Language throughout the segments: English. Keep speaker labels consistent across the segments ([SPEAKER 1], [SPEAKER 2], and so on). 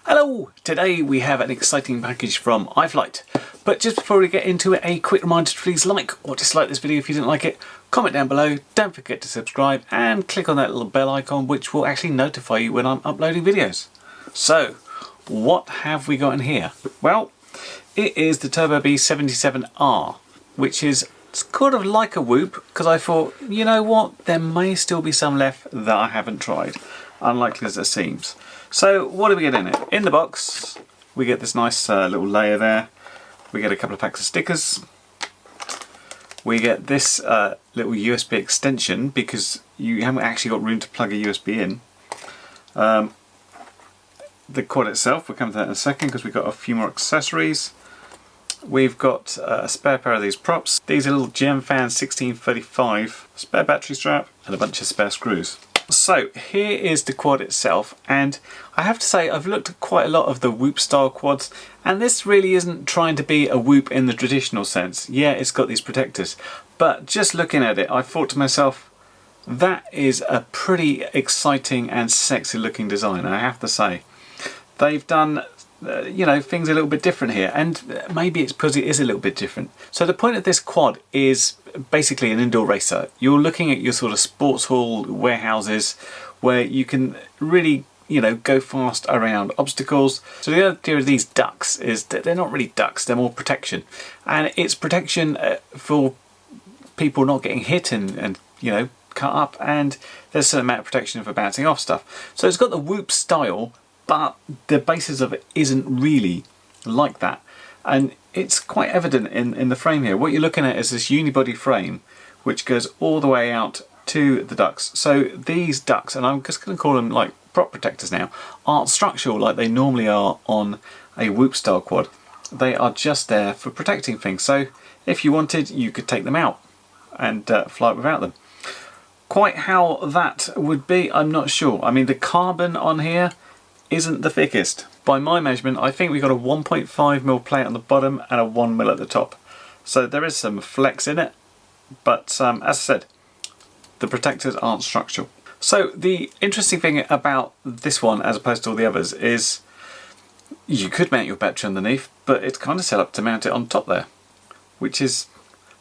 [SPEAKER 1] Hello! Today we have an exciting package from iFlight. But just before we get into it, a quick reminder to please like or dislike this video if you didn't like it. Comment down below, don't forget to subscribe and click on that little bell icon which will actually notify you when I'm uploading videos. So, what have we got in here? Well, it is the TurboBee 77R, which is kind of like a Whoop, because I thought, you know what, there may still be some left that I haven't tried, unlikely as it seems. So what do we get in it? In the box we get this nice little layer there, we get a couple of packs of stickers, we get this little USB extension because you haven't actually got room to plug a USB in. The quad itself, we'll come to that in a second because we've got a few more accessories. We've got a spare pair of these props. These are little Gemfan 1635, spare battery strap and a bunch of spare screws. So here is the quad itself, and I have to say I've looked at quite a lot of the Whoop style quads, and this really isn't trying to be a Whoop in the traditional sense. Yeah, it's got these protectors, but just looking at it I thought to myself, that is a pretty exciting and sexy looking design, I have to say. They've done you know, things a little bit different here, and maybe it's because it is a little bit different. So the point of this quad is basically an indoor racer. You're looking at your sort of sports hall warehouses where you can really, you know, go fast around obstacles. So the idea of these ducks is that they're not really ducks, they're more protection, and it's protection for people not getting hit and you know, cut up, and there's a certain amount of protection for bouncing off stuff. So it's got the Whoop style, but the basis of it isn't really like that, and it's quite evident in the frame here. What you're looking at is this unibody frame which goes all the way out to the ducts. So these ducts, and I'm just going to call them like prop protectors now, aren't structural like they normally are on a Whoop style quad. They are just there for protecting things, so if you wanted you could take them out and fly it without them. Quite how that would be, I'm not sure. I mean, the carbon on here isn't the thickest. By my measurement, I think we've got a 1.5mm plate on the bottom and a 1mm at the top. So there is some flex in it, but as I said, the protectors aren't structural. So the interesting thing about this one, as opposed to all the others, is you could mount your battery underneath, but it's kind of set up to mount it on top there, which is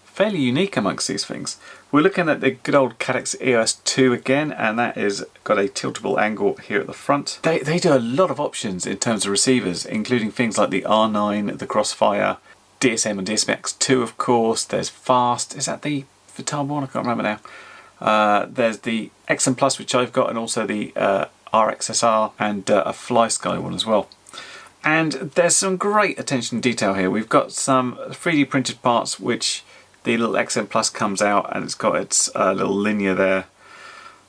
[SPEAKER 1] fairly unique amongst these things. We're looking at the good old Cadex EOS 2 again, and that is got a tiltable angle here at the front. They do a lot of options in terms of receivers, including things like the R9, the Crossfire, DSM and DSM-X2 of course, there's Fast, is that the Vital one? I can't remember now. There's the XM Plus which I've got, and also the RXSR and a FlySky one as well. And there's some great attention to detail here. We've got some 3D printed parts which the little XM Plus comes out, and it's got its little linear there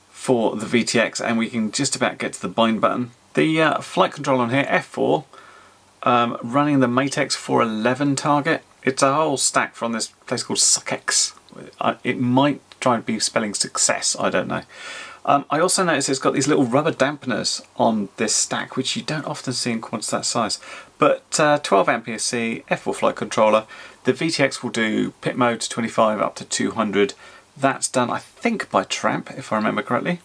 [SPEAKER 1] for the VTX, and we can just about get to the bind button. The flight control on here, F4, running the Matex 411 target. It's a whole stack from this place called Succex. It might try and be spelling success, I don't know. I also noticed it's got these little rubber dampeners on this stack, which you don't often see in quads that size. But 12 ampere C, F4 flight controller. The VTX will do pit mode to 25 up to 200. That's done, I think, by Tramp, if I remember correctly.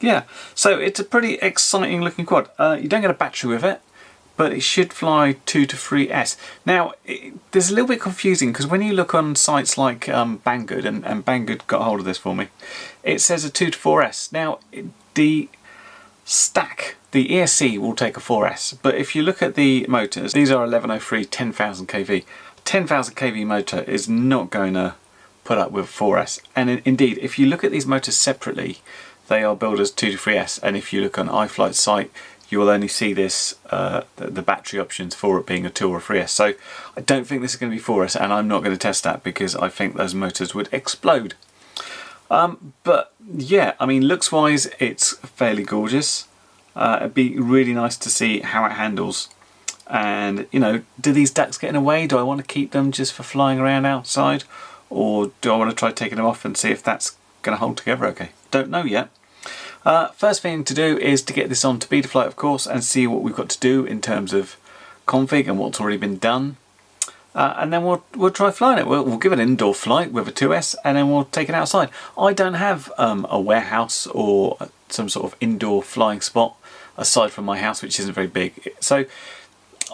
[SPEAKER 1] Yeah, so it's a pretty exciting looking quad. You don't get a battery with it, but it should fly 2 to 3S. Now, there's a little bit confusing because when you look on sites like Banggood, and Banggood got hold of this for me, it says a 2 to 4S. Now, the stack, the ESC will take a 4S, but if you look at the motors, these are 1103 10,000 kV. 10,000 kV motor is not going to put up with 4S, and indeed, if you look at these motors separately, they are billed as 2 to 3S, and if you look on iFlight's site, you will only see this, the battery options for it being a 2 or a 3S. So I don't think this is going to be 4S, and I'm not going to test that because I think those motors would explode. But yeah, I mean, looks wise it's fairly gorgeous. It'd be really nice to see how it handles, and you know, do these ducks get in the way? Do I want to keep them just for flying around outside, or do I want to try taking them off and see if that's going to hold together okay? Don't know yet. First thing to do is to get this on to Betaflight, of course, and see what we've got to do in terms of config and what's already been done. And then we'll try flying it. We'll give it an indoor flight with a 2S, and then we'll take it outside. I don't have a warehouse or some sort of indoor flying spot aside from my house, which isn't very big. So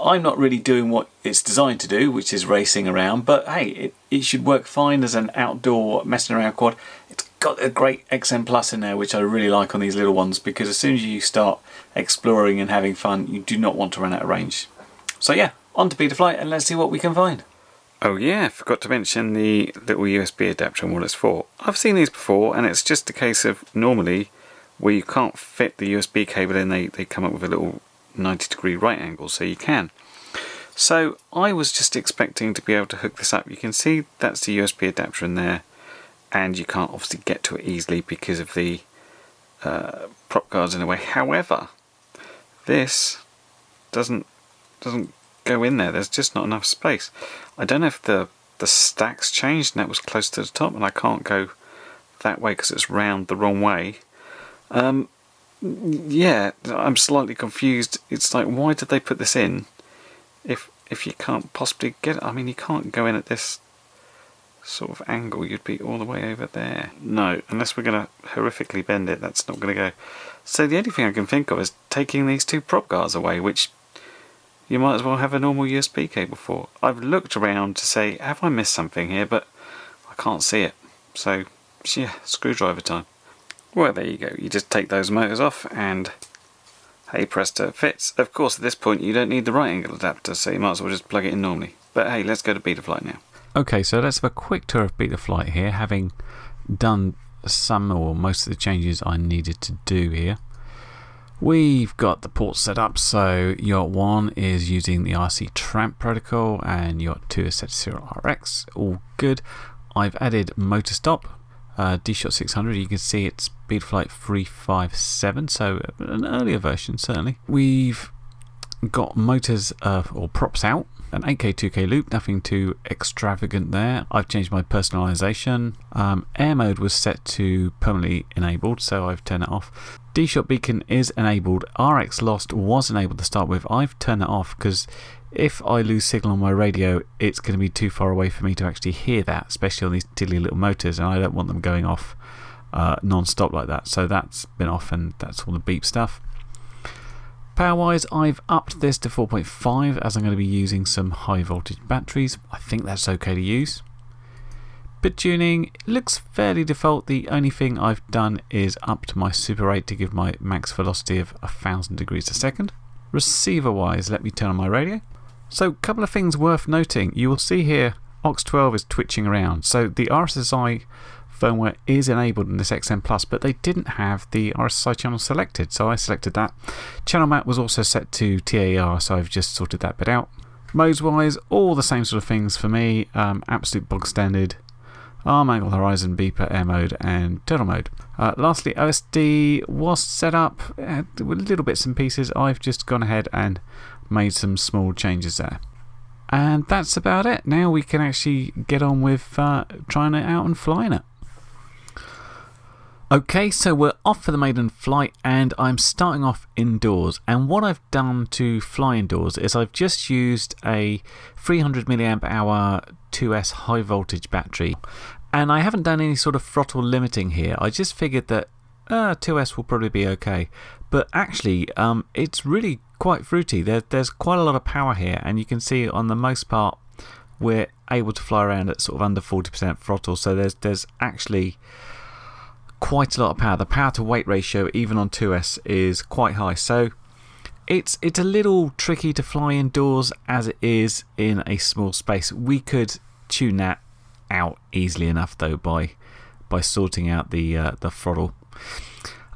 [SPEAKER 1] I'm not really doing what it's designed to do, which is racing around, but hey, it should work fine as an outdoor messing around quad. It's got a great XM Plus in there, which I really like on these little ones, because as soon as you start exploring and having fun, you do not want to run out of range. So yeah, on to Betaflight and let's see what we can find. Oh yeah, forgot to mention the little USB adapter and what it's for. I've seen these before, and it's just a case of normally where you can't fit the USB cable in, they come up with a little 90-degree right angle, so you can. So I was just expecting to be able to hook this up. You can see that's the USB adapter in there, and you can't obviously get to it easily because of the prop guards in the way. However, this doesn't go in there. There's just not enough space. I don't know if the stack's changed and that was close to the top, and I can't go that way because it's round the wrong way. Yeah, I'm slightly confused. It's like, why did they put this in if you can't possibly get it? I mean, you can't go in at this sort of angle. You'd be all the way over there. No, unless we're going to horrifically bend it, that's not going to go. So the only thing I can think of is taking these two prop guards away, which you might as well have a normal USB cable for. I've looked around to say, have I missed something here? But I can't see it. So, yeah, screwdriver time. Well, there you go. You just take those motors off and hey presto, it fits. Of course, at this point you don't need the right angle adapter, so you might as well just plug it in normally. But hey, let's go to Betaflight now. Okay, so let's have a quick tour of Betaflight here, having done some or most of the changes I needed to do here. We've got the ports set up, so Yacht 1 is using the RC Tramp protocol and Yacht 2 is set to Serial RX, all good. I've added motor stop. D-Shot 600, you can see it's Betaflight 357, so an earlier version certainly. We've got motors or props out, an 8K 2K loop, nothing too extravagant there. I've changed my personalisation. Air mode was set to permanently enabled, so I've turned it off. D-Shot beacon is enabled. RX lost was enabled to start with. I've turned it off because if I lose signal on my radio, it's going to be too far away for me to actually hear that, especially on these tiddly little motors, and I don't want them going off non-stop like that. So that's been off, and that's all the beep stuff. Power-wise, I've upped this to 4.5 as I'm going to be using some high-voltage batteries. I think that's okay to use. Bit tuning looks fairly default. The only thing I've done is up to my Super 8 to give my max velocity of 1000 degrees a second. Receiver-wise, let me turn on my radio. So, a couple of things worth noting. You will see here aux12 is twitching around. So, the RSSI firmware is enabled in this XM Plus, but they didn't have the RSSI channel selected, so I selected that. Channel map was also set to TAR, so I've just sorted that bit out. Modes-wise, all the same sort of things for me. Absolute bog standard. Arm angle horizon, beeper, air mode, and turtle mode. Lastly, OSD was set up with little bits and pieces. I've just gone ahead and made some small changes there. And that's about it. Now we can actually get on with trying it out and flying it. Okay, so we're off for the maiden flight, and I'm starting off indoors. And what I've done to fly indoors is I've just used a 300 milliamp hour 2S high voltage battery, and I haven't done any sort of throttle limiting here. I just figured that 2S will probably be okay, but actually it's really quite fruity. There's quite a lot of power here, and you can see on the most part we're able to fly around at sort of under 40% throttle, so there's actually quite a lot of power. The power to weight ratio even on 2S is quite high, so it's a little tricky to fly indoors as it is in a small space. We could tune that out easily enough though by sorting out the throttle.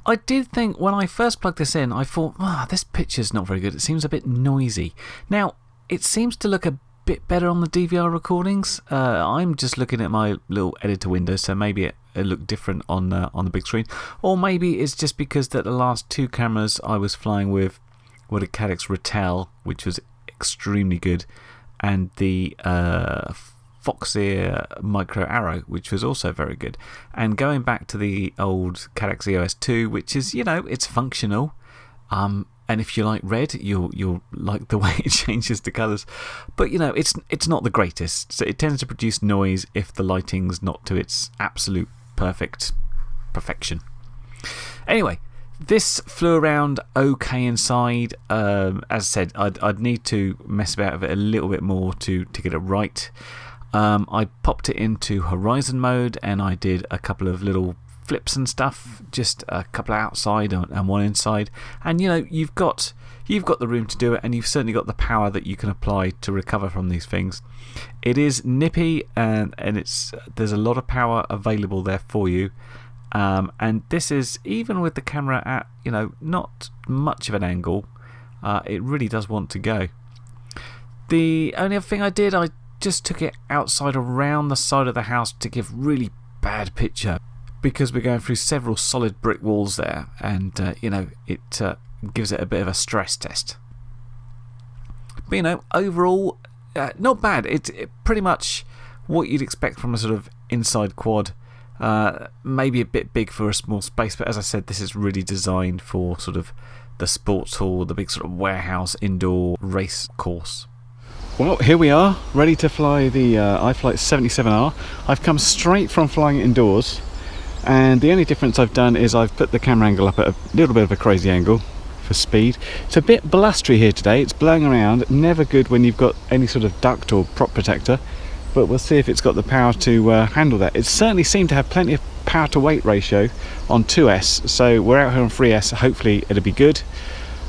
[SPEAKER 1] I did think when I first plugged this in, I thought, this picture's not very good. It seems a bit noisy. Now, it seems to look a bit better on the DVR recordings. I'm just looking at my little editor window, so maybe it looked different on the big screen. Or maybe it's just because that the last two cameras I was flying with were the Caddx Ratel, which was extremely good, and the Foxeer Micro Arrow, which was also very good. And going back to the old Caddx EOS 2, which is, it's functional. And if you like red, you'll like the way it changes the colours. But it's not the greatest. So it tends to produce noise if the lighting's not to its absolute perfection. Anyway,
[SPEAKER 2] This flew around okay inside. As I said, I'd need to mess about with it a little bit more to get it right. I popped it into horizon mode and I did a couple of little flips and stuff, just a couple outside and one inside. And you know, you've got the room to do it, and you've certainly got the power that you can apply to recover from these things. It is nippy, and there's a lot of power available there for you. And this is, even with the camera at, you know, not much of an angle, it really does want to go. The only other thing I did, I just took it outside around the side of the house to give really bad picture, because we're going through several solid brick walls there, and you know, it gives it a bit of a stress test. But you know, overall, not bad. It's pretty much what you'd expect from a sort of inside quad. Maybe a bit big for a small space, but as I said, this is really designed for sort of the sports hall, the big sort of warehouse indoor race course.
[SPEAKER 1] Well, here we are, ready to fly the iFlight 77R. I've come straight from flying it indoors, and the only difference I've done is I've put the camera angle up at a little bit of a crazy angle for speed. It's a bit blustery here today, it's blowing around, never good when you've got any sort of duct or prop protector, but we'll see if it's got the power to handle that. It certainly seemed to have plenty of power to weight ratio on 2S, so we're out here on 3S, hopefully it'll be good.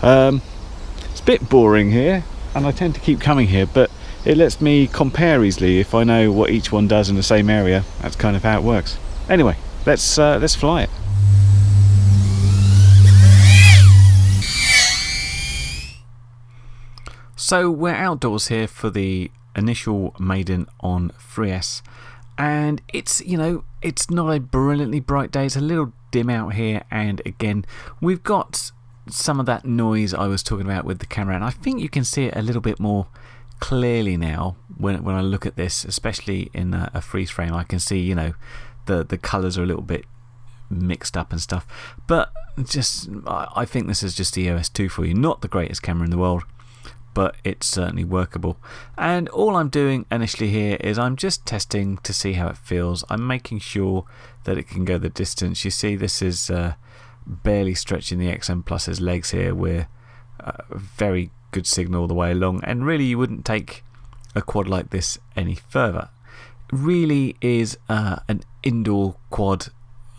[SPEAKER 1] It's a bit boring here, and I tend to keep coming here, but it lets me compare easily if I know what each one does in the same area. That's kind of how it works. Anyway, let's fly it.
[SPEAKER 2] So we're outdoors here for the initial maiden on 3S, and it's, you know, it's not a brilliantly bright day. It's a little dim out here, and again, we've got some of that noise I was talking about with the camera, and I think you can see it a little bit more clearly now when I look at this, especially in a freeze frame. I can see, you know, the colours are a little bit mixed up and stuff, but just I think this is just EOS 2 for you. Not the greatest camera in the world, but it's certainly workable. And all I'm doing initially here is I'm just testing to see how it feels. I'm making sure that it can go the distance. You see, this is barely stretching the XM Plus's legs here. We're very good signal all the way along, and really you wouldn't take a quad like this any further. It really is an indoor quad,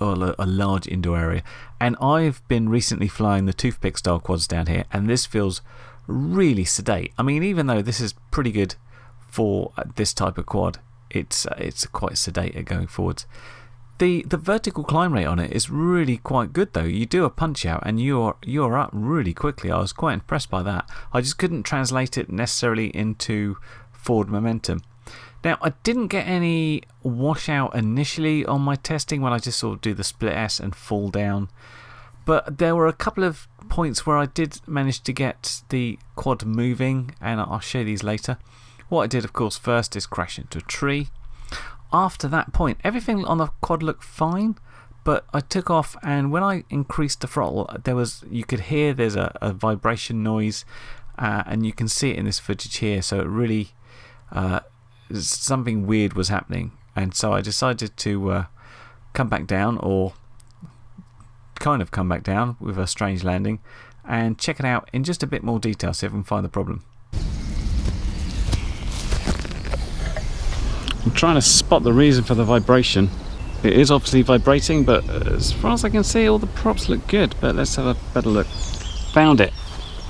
[SPEAKER 2] or a large indoor area, and I've been recently flying the toothpick style quads down here, and this feels really sedate. I mean, even though this is pretty good for this type of quad, it's quite sedate at going forwards. The vertical climb rate on it is really quite good though. You do a punch out and you're up really quickly. I was quite impressed by that. I just couldn't translate it necessarily into forward momentum. Now, I didn't get any washout initially on my testing when I just sort of do the split S and fall down, but there were a couple of points where I did manage to get the quad moving, and I'll show you these later. What I did, of course, first is crash into a tree. After that point, everything on the quad looked fine, but I took off, and when I increased the throttle, you could hear there's a vibration noise, and you can see it in this footage here. So it really something weird was happening, and so I decided to come back down, or kind of come back down with a strange landing, and check it out in just a bit more detail, see if we can find the problem.
[SPEAKER 1] I'm trying to spot the reason for the vibration. It is obviously vibrating, but as far as I can see, all the props look good. But let's have a better look. Found it.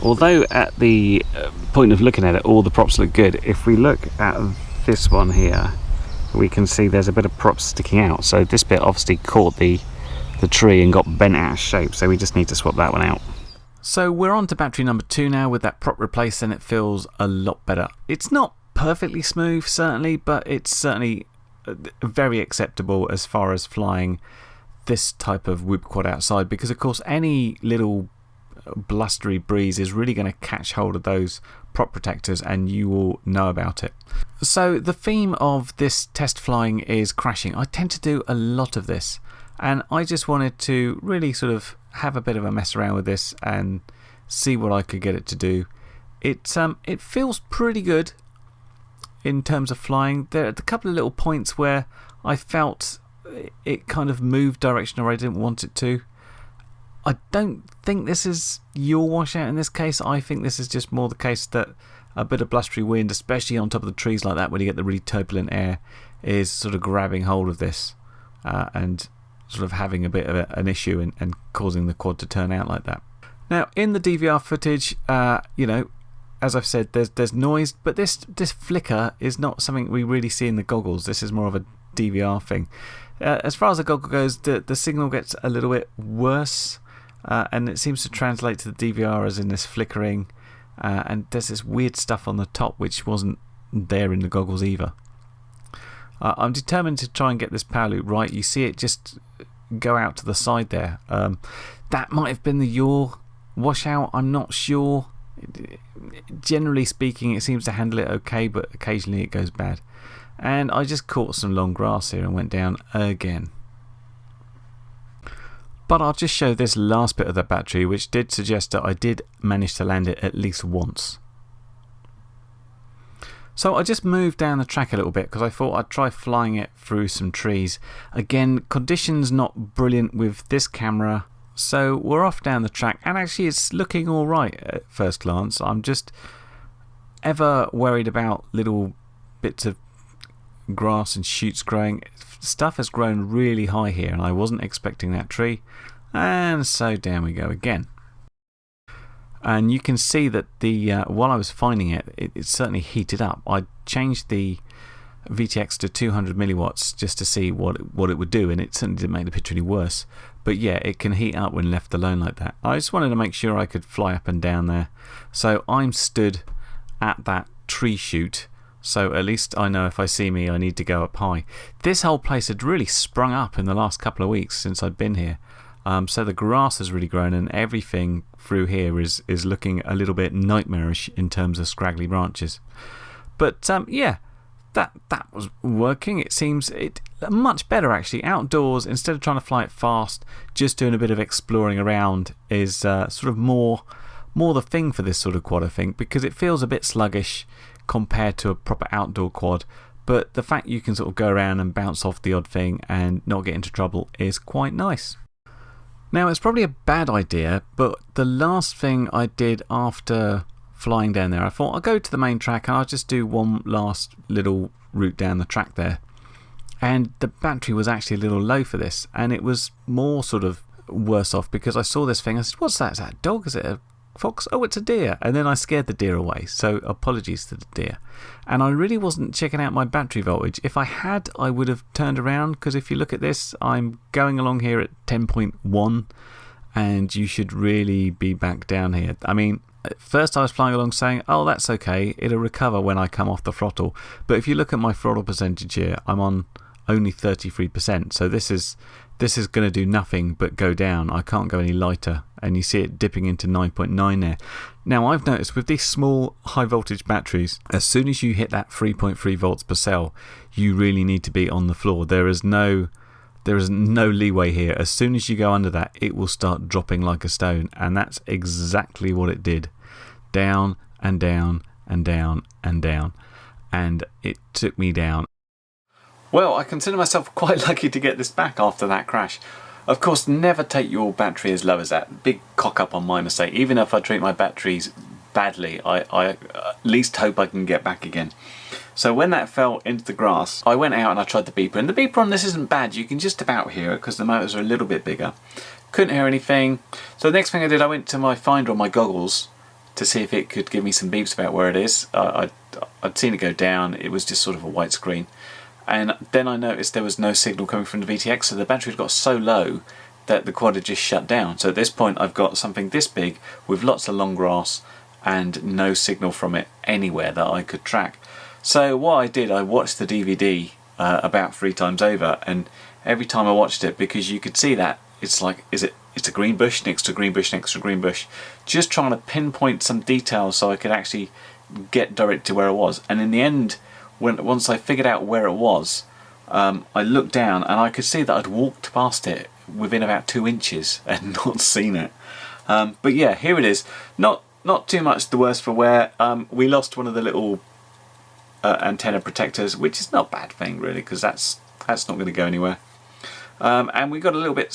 [SPEAKER 1] Although at the point of looking at it, all the props look good. If we look at this one here, we can see there's a bit of props sticking out. So this bit obviously caught the tree and got bent out of shape. So we just need to swap that one out.
[SPEAKER 2] So we're on to battery number 2 now with that prop replaced, and it feels a lot better. It's not perfectly smooth, certainly, but it's certainly very acceptable as far as flying this type of whoop quad outside, because of course any little blustery breeze is really going to catch hold of those prop protectors and you will know about it. So the theme of this test flying is crashing. I tend to do a lot of this, and I just wanted to really sort of have a bit of a mess around with this and see what I could get it to do. It feels pretty good in terms of flying. There are a couple of little points where I felt it kind of moved direction where I didn't want it to. I don't think this is your washout in this case. I think this is just more the case that a bit of blustery wind, especially on top of the trees like that when you get the really turbulent air, is sort of grabbing hold of this and sort of having a bit of an issue and causing the quad to turn out like that. Now, in the DVR footage, as I've said, there's noise, but this flicker is not something we really see in the goggles. This is more of a DVR thing. As far as the goggle goes, the signal gets a little bit worse, and it seems to translate to the DVR as in this flickering, and there's this weird stuff on the top which wasn't there in the goggles either. I'm determined to try and get this power loop right. You see it just go out to the side there. That might have been the yaw washout, I'm not sure. Generally speaking, it seems to handle it okay, but occasionally it goes bad. And I just caught some long grass here and went down again. But I'll just show this last bit of the battery, which did suggest that I did manage to land it at least once. So I just moved down the track a little bit because I thought I'd try flying it through some trees. Again, conditions not brilliant with this camera, so we're off down the track, and actually it's looking alright at first glance. I'm just ever worried about little bits of grass and shoots growing. Stuff has grown really high here and I wasn't expecting that tree, and so down we go again. And you can see that while I was finding it certainly heated up. I changed the VTX to 200 milliwatts just to see what it would do, and it certainly didn't make the picture any worse. But yeah, it can heat up when left alone like that. I just wanted to make sure I could fly up and down there. So I'm stood at that tree shoot, so at least I know if I see me I need to go up high. This whole place had really sprung up in the last couple of weeks since I've been here. So the grass has really grown, and everything through here is looking a little bit nightmarish in terms of scraggly branches. But yeah, that was working. It seems much better actually. Outdoors, instead of trying to fly it fast, just doing a bit of exploring around is sort of more the thing for this sort of quad, I think, because it feels a bit sluggish compared to a proper outdoor quad. But the fact you can sort of go around and bounce off the odd thing and not get into trouble is quite nice. Now, it's probably a bad idea, but the last thing I did after flying down there, I thought I'll go to the main track and I'll just do one last little route down the track there. And the battery was actually a little low for this, and it was more sort of worse off because I saw this thing. I said, what's that? Is that a dog? Is it a fox? Oh, it's a deer. And then I scared the deer away, so apologies to the deer. And I really wasn't checking out my battery voltage. If I had, I would have turned around, because if you look at this, I'm going along here at 10.1, and you should really be back down here. I mean, at first I was flying along saying, oh, that's okay, it'll recover when I come off the throttle. But if you look at my throttle percentage here, I'm on only 33%, so this is going to do nothing but go down. I can't go any lighter, and you see it dipping into 9.9 there. Now, I've noticed with these small high voltage batteries, as soon as you hit that 3.3 volts per cell, you really need to be on the floor. There is no leeway here. As soon as you go under that, it will start dropping like a stone, and that's exactly what it did. Down and down and down and down, and it took me down. Well, I consider myself quite lucky to get this back after that crash. Of course, never take your battery as low as that. Big cock up on my mistake. Even if I treat my batteries badly, I at least hope I can get back again. So when that fell into the grass, I went out and I tried the beeper. And the beeper on this isn't bad. You can just about hear it because the motors are a little bit bigger. Couldn't hear anything. So the next thing I did, I went to my finder on my goggles to see if it could give me some beeps about where it is. I'd seen it go down. It was just sort of a white screen. And then I noticed there was no signal coming from the VTX, so the battery had got so low that the quad had just shut down. So at this point I've got something this big with lots of long grass and no signal from it anywhere that I could track. So what I did, I watched the DVD about 3 times over, and every time I watched it, because you could see that it's like, it's a green bush next to a green bush next to a green bush, just trying to pinpoint some details so I could actually get direct to where I was. And in the end, once I figured out where it was, I looked down and I could see that I'd walked past it within about 2 inches and not seen it. But yeah, here it is. Not too much the worse for wear. We lost one of the little antenna protectors, which is not a bad thing really, because that's not going to go anywhere. And we got a little bit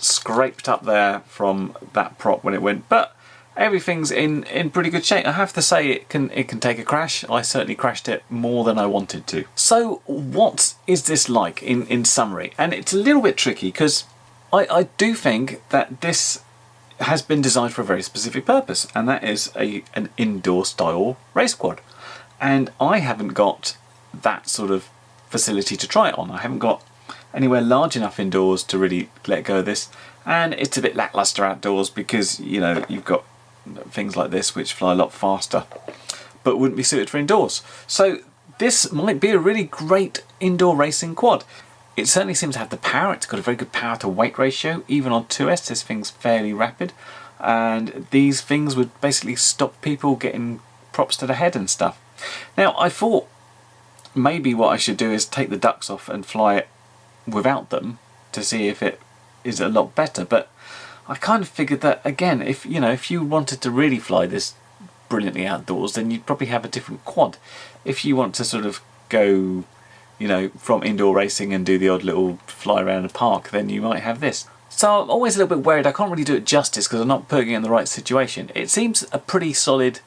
[SPEAKER 1] scraped up there from that prop when it went, but everything's in pretty good shape. I have to say it can take a crash. I certainly crashed it more than I wanted to. So what is this like in summary? And it's a little bit tricky because I do think that this has been designed for a very specific purpose, and that is an indoor style race quad. And I haven't got that sort of facility to try it on. I haven't got anywhere large enough indoors to really let go of this, and it's a bit lackluster outdoors because, you know, you've got things like this which fly a lot faster but wouldn't be suited for indoors. So this might be a really great indoor racing quad. It certainly seems to have the power. It's got a very good power to weight ratio. Even on 2S this thing's fairly rapid, and these things would basically stop people getting props to the head and stuff. Now I thought maybe what I should do is take the ducks off and fly it without them to see if it is a lot better, but I kind of figured that, again, if you wanted to really fly this brilliantly outdoors, then you'd probably have a different quad. If you want to sort of go, you know, from indoor racing and do the odd little fly around a park, then you might have this. So I'm always a little bit worried I can't really do it justice because I'm not putting it in the right situation. It seems a pretty solid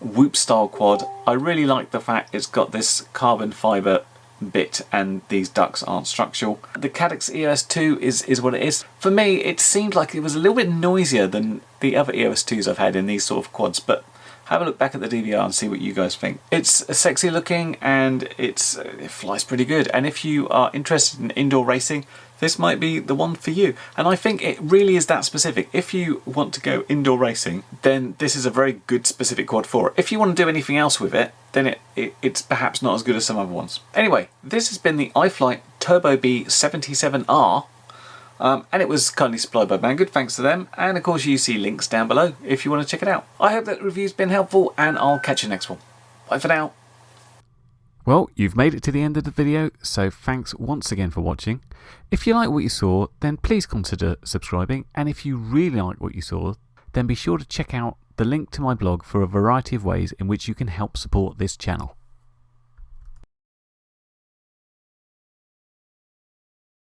[SPEAKER 1] Whoop style quad. I really like the fact it's got this carbon fibre bit and these ducts aren't structural. The Caddx EOS 2 is what it is. For me, it seemed like it was a little bit noisier than the other EOS 2s I've had in these sort of quads, but have a look back at the DVR and see what you guys think. It's sexy looking and it flies pretty good, and if you are interested in indoor racing, this might be the one for you. And I think it really is that specific. If you want to go indoor racing, then this is a very good specific quad for it. If you want to do anything else with it, then it's perhaps not as good as some other ones. Anyway, this has been the iFlight TurboBee 77R, and it was kindly supplied by Banggood, thanks to them. And of course you see links down below if you want to check it out. I hope that review's been helpful, and I'll catch you next one. Bye for now.
[SPEAKER 2] Well, you've made it to the end of the video, so thanks once again for watching. If you like what you saw, then please consider subscribing, and if you really like what you saw, then be sure to check out the link to my blog for a variety of ways in which you can help support this channel.